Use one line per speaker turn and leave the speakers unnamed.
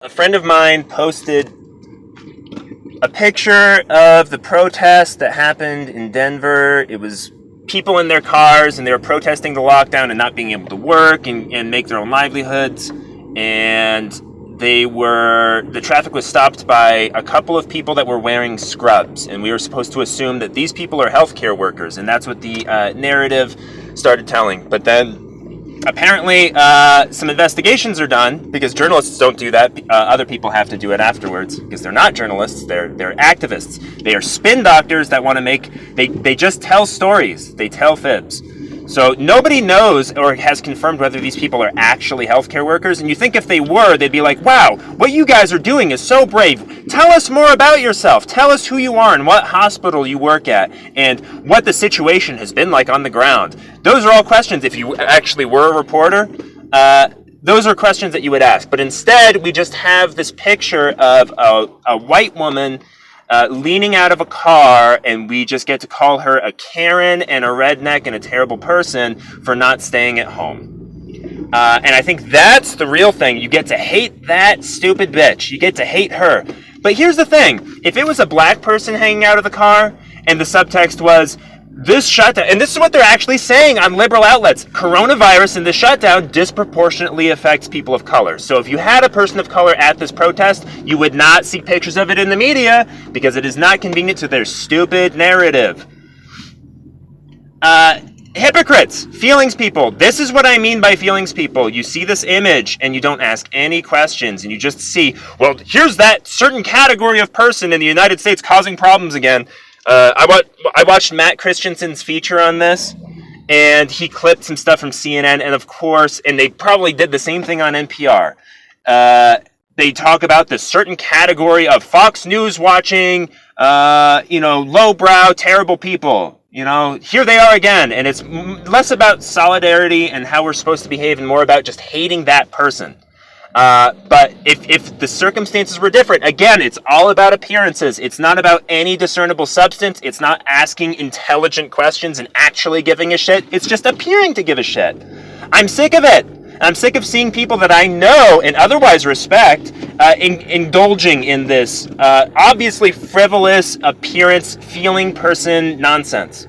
A friend of mine posted a picture of the protest that happened in Denver. It was people in their cars, and they were protesting the lockdown and not being able to work and make their own livelihoods. And the traffic was stopped by a couple of people that were wearing scrubs. And we were supposed to assume that these people are healthcare workers. And that's what the narrative started telling. But then apparently, some investigations are done because journalists don't do that. Other people have to do it afterwards because they're not journalists. They're activists. They are spin doctors that want to make. They just tell stories. They tell fibs. So nobody knows or has confirmed whether these people are actually healthcare workers. And you think if they were, they'd be like, "Wow, what you guys are doing is so brave. Tell us more about yourself. Tell us who you are and what hospital you work at and what the situation has been like on the ground." Those are all questions. If you actually were a reporter, those are questions that you would ask. But instead, we just have this picture of a white woman leaning out of a car, and we just get to call her a Karen and a redneck and a terrible person for not staying at home. And I think that's the real thing. You get to hate that stupid bitch. You get to hate her. But here's the thing. If it was a black person hanging out of the car and the subtext was, this shutdown, and this is what they're actually saying on liberal outlets, coronavirus and the shutdown disproportionately affects people of color. So if you had a person of color at this protest, you would not see pictures of it in the media because it is not convenient to their stupid narrative. Hypocrites, feelings people. This is what I mean by feelings people. You see this image and you don't ask any questions and you just see, well, here's that certain category of person in the United States causing problems again. I watched Matt Christensen's feature on this, and he clipped some stuff from CNN, and of course, and they probably did the same thing on NPR. They talk about this certain category of Fox News watching, lowbrow, terrible people. Here they are again, and it's less about solidarity and how we're supposed to behave and more about just hating that person. But if the circumstances were different, again, it's all about appearances. It's not about any discernible substance. It's not asking intelligent questions and actually giving a shit. It's just appearing to give a shit. I'm sick of it. I'm sick of seeing people that I know and otherwise respect indulging in this obviously frivolous appearance, feeling person nonsense.